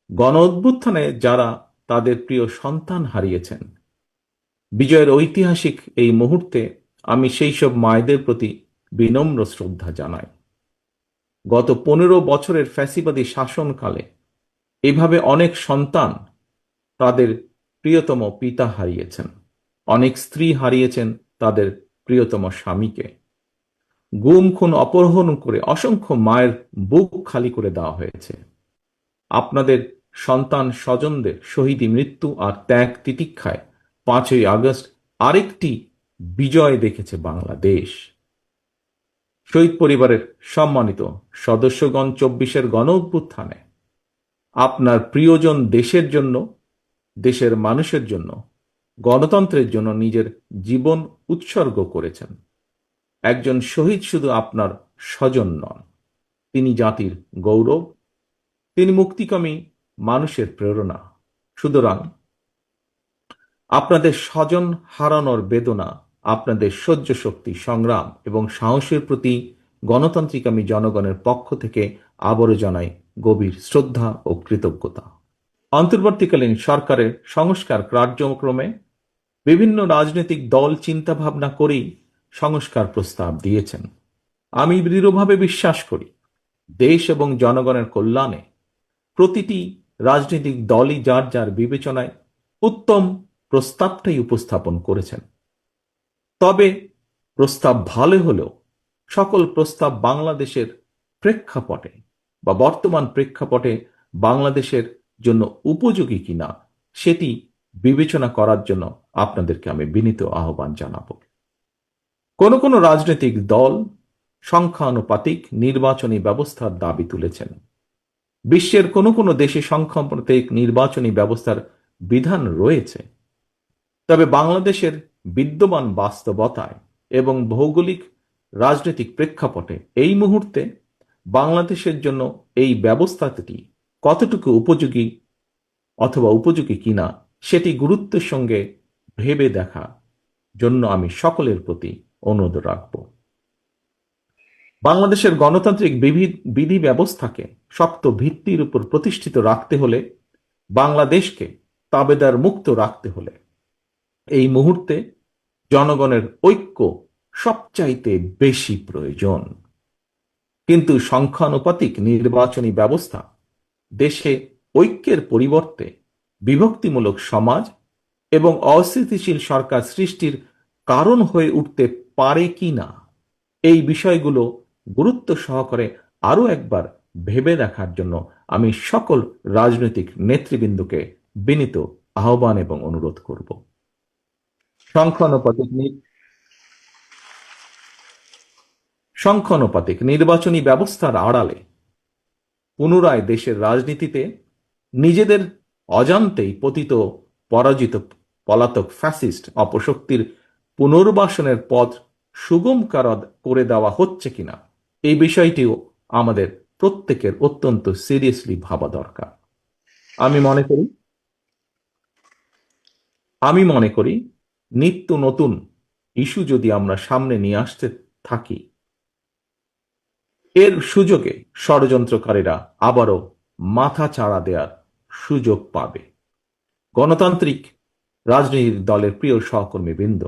গণ অভ্যুত্থানে যারা তাদের প্রিয় সন্তান হারিয়েছেন, বিজয়ের ঐতিহাসিক এই মুহূর্তে আমি সেই সব মায়েদের প্রতি বিনম্র শ্রদ্ধা জানাই। গত 15 বছরের ফ্যাসিবাদী শাসনকালে এভাবে অনেক সন্তান তাদের প্রিয়তম পিতা হারিয়েছেন, অনেক স্ত্রী হারিয়েছেন তাদের প্রিয়তম স্বামীকে। গুম খুন অপহরণ করে অসংখ্য মায়ের বুক খালি করে দেওয়া হয়েছে। আপনাদের সন্তান স্বজনদের শহীদী মৃত্যু আর ত্যাগ তিতিক্ষায় 5ই আগস্ট আরেকটি বিজয় দেখেছে বাংলাদেশ। শহীদ পরিবারের সম্মানিত সদস্যগণ, 24-এর গণ অভ্যুত্থানে আপনার প্রিয়জন দেশের জন্য, দেশের মানুষের জন্য, গণতন্ত্রের জন্য নিজের জীবন উৎসর্গ করেছেন। একজন শহীদ শুধু আপনার স্বজন নন, তিনি জাতির গৌরব, তিনি মুক্তিকামী মানুষের প্রেরণা। সুতরাং আপনাদের স্বজন হারানোর বেদনা, আপনাদের সহ্য শক্তি, সংগ্রাম এবং সাহসের প্রতি গণতান্ত্রিকামী জনগণের পক্ষ থেকে আবারও জানাই গভীর শ্রদ্ধা ও কৃতজ্ঞতা। অন্তর্বর্তীকালীন সরকারের সংস্কার কার্যক্রমে বিভিন্ন রাজনৈতিক দল চিন্তাভাবনা করেই সংস্কার প্রস্তাব দিয়েছেন। আমি দৃঢ়ভাবে বিশ্বাস করি, দেশ এবং জনগণের কল্যাণে প্রতিটি রাজনৈতিক দলই যার যার বিবেচনায় উত্তম প্রস্তাবটাই উপস্থাপন করেছেন। তবে প্রস্তাব ভালো হলেও সকল প্রস্তাব বাংলাদেশের প্রেক্ষাপটে বা বর্তমান প্রেক্ষাপটে বাংলাদেশের জন্য উপযোগী কিনা সেটি বিবেচনা করার জন্য আপনাদেরকে আমি বিনীত আহ্বান জানাব। কোনো কোনো রাজনৈতিক দল সংখ্যানুপাতিক নির্বাচনী ব্যবস্থার দাবি তুলেছেন। বিশ্বের কোনো কোনো দেশে সংখ্যানুপাতিক নির্বাচনী ব্যবস্থার বিধান রয়েছে, তবে বাংলাদেশের বিদ্যমান বাস্তবতায় এবং ভৌগোলিক রাজনৈতিক প্রেক্ষাপটে এই মুহূর্তে বাংলাদেশের জন্য এই ব্যবস্থাটি কতটুকু উপযোগী অথবা উপযোগী কিনা সেটি গুরুত্বের সঙ্গে ভেবে দেখা জন্য আমি সকলের প্রতি অনুরোধ রাখব। বাংলাদেশের গণতান্ত্রিক বিধি ব্যবস্থাকে শক্ত ভিত্তির উপর প্রতিষ্ঠিত রাখতে হলে, বাংলাদেশকে তাবেদার মুক্ত রাখতে হলে এই মুহূর্তে জনগণের ঐক্য সবচাইতে বেশি প্রয়োজন। কিন্তু সংখ্যানুপাতিক নির্বাচনী ব্যবস্থা দেশে ঐক্যের পরিবর্তে বিভক্তিমূলক সমাজ এবং অস্থিতিশীল সরকার সৃষ্টির কারণ হয়ে উঠতে পারে কিনা, এই বিষয়গুলো গুরুত্ব সহকারে আরো একবার ভেবে দেখার জন্য আমি সকল রাজনৈতিক নেতৃবৃন্দকে বিনীত আহ্বান এবং অনুরোধ করব। সংখ্যানুপাতিক নির্বাচনী ব্যবস্থার আড়ালে পুনরায় দেশের রাজনীতিতে নিজেদের অজান্তেই পতিত পরাজিত পলাতক ফ্যাসিস্ট অপশক্তির পুনর্বাসনের পথ সুগম করে দেওয়া হচ্ছে কিনা, এই বিষয়টিও আমাদের প্রত্যেকের অত্যন্ত সিরিয়াসলি ভাবা দরকার। আমি মনে করি নিত্য নতুন ইস্যু যদি আমরা সামনে নিয়ে আসতে থাকি, এর সুযোগে ষড়যন্ত্রকারীরা আবারও মাথা চাড়া দেওয়ার সুযোগ পাবে। গণতান্ত্রিক রাজনৈতিক দলের প্রিয় সহকর্মীবৃন্দ,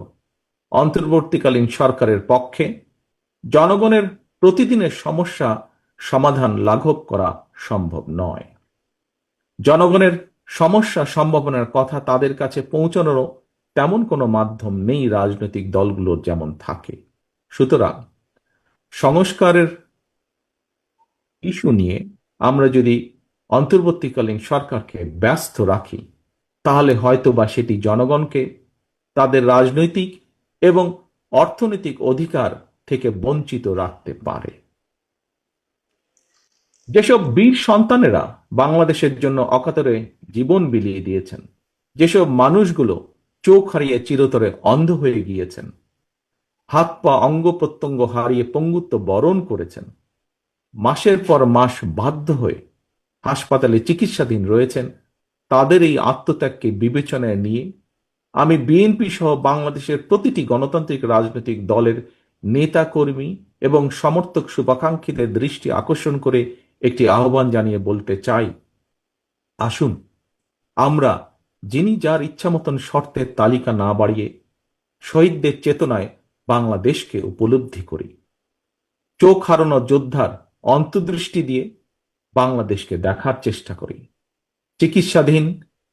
অন্তর্বর্তীকালীন সরকারের পক্ষে জনগণের প্রতিদিনের সমস্যা সমাধান লাঘব করা সম্ভব নয়। জনগণের সমস্যা সম্ভাবনার কথা তাদের কাছে পৌঁছানোরও তেমন কোনো মাধ্যম নেই রাজনৈতিক দলগুলোর যেমন থাকে। সুতরাং সংস্কারের ইস্যু নিয়ে আমরা যদি অন্তর্বর্তীকালীন সরকারকে ব্যস্ত রাখি, তাহলে হয়তো বা সেটি জনগণকে তাদের রাজনৈতিক এবং অর্থনৈতিক অধিকার থেকে বঞ্চিত রাখতে পারে। যেসব বীর সন্তানেরা বাংলাদেশের জন্য অকাতরে জীবন বিলিয়ে দিয়েছেন, যেসব মানুষগুলো চোখ হারিয়ে চিরতরে অন্ধ হয়ে গিয়েছেন, হাত পা অঙ্গ প্রত্যঙ্গ হারিয়ে পঙ্গুত্ব বরণ করেছেন, মাসের পর মাস বাধ্য হয়ে হাসপাতালে চিকিৎসাধীন রয়েছেন, তাদের এই আত্মত্যাগকে বিবেচনায় নিয়ে আমি বিএনপি সহ বাংলাদেশের প্রতিটি গণতান্ত্রিক রাজনৈতিক দলের নেতা কর্মী এবং সমর্থক শুভাকাঙ্ক্ষীদের দৃষ্টি আকর্ষণ করে একটি আহ্বান জানিয়ে বলতে চাই, আসুন আমরা যিনি যার ইচ্ছা মতন শর্তের তালিকা না বাড়িয়ে শহীদদের চেতনায় বাংলাদেশকে উপলব্ধি করি। চোখ হারানো যোদ্ধার অন্তর্দৃষ্টি দিয়ে বাংলাদেশকে দেখার চেষ্টা করি। চিকিৎসাধীন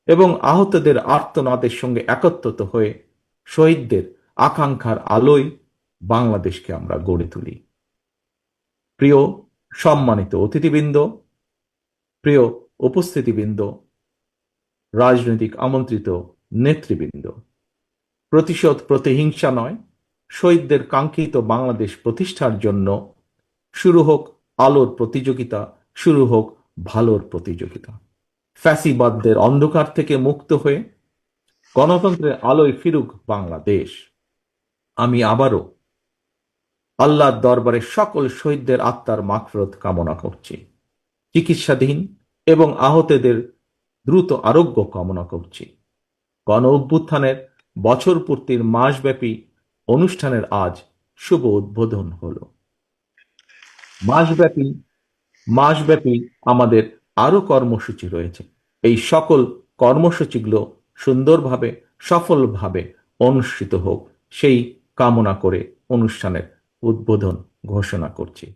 এবং আহতদের আর্তনাদের সঙ্গে একত্রিত হয়ে শহীদদের আকাঙ্ক্ষার আলোয় বাংলাদেশকে আমরা গড়ে তুলি। প্রিয় সম্মানিত অতিথিবৃন্দ, প্রিয় উপস্থিতিবৃন্দ, রাজনৈতিক আমন্ত্রিত নেতৃবৃন্দ, প্রতিশোধ প্রতিহিংসা নয়, শহীদদের কাঙ্ক্ষিত বাংলাদেশ প্রতিষ্ঠার জন্য শুরু হোক আলোর প্রতিযোগিতা, শুরু হোক ভালোর প্রতিযোগিতা। ফ্যাসিবাদদের অন্ধকার থেকে মুক্ত হয়ে গণতন্ত্রের আলোয় ফিরুক বাংলাদেশ। আমি আবারও আল্লাহর দরবারে সকল শহীদদের আত্মার মাগফিরাত কামনা করছি। চিকিৎসাধীন এবং আহতদের দ্রুত আরোগ্য কামনা করছি। গণ অভ্যুত্থানের বছর পূর্তির মাসব্যাপী অনুষ্ঠানের আজ শুভ উদ্বোধন হলো। মাসব্যাপী আমাদের আরো কর্মসূচি রয়েছে। এই সকল কর্মসূচিগুলো সুন্দরভাবে সফলভাবে অনুষ্ঠিত হোক সেই কামনা করে অনুষ্ঠানের উদ্বোধন ঘোষণা করছি।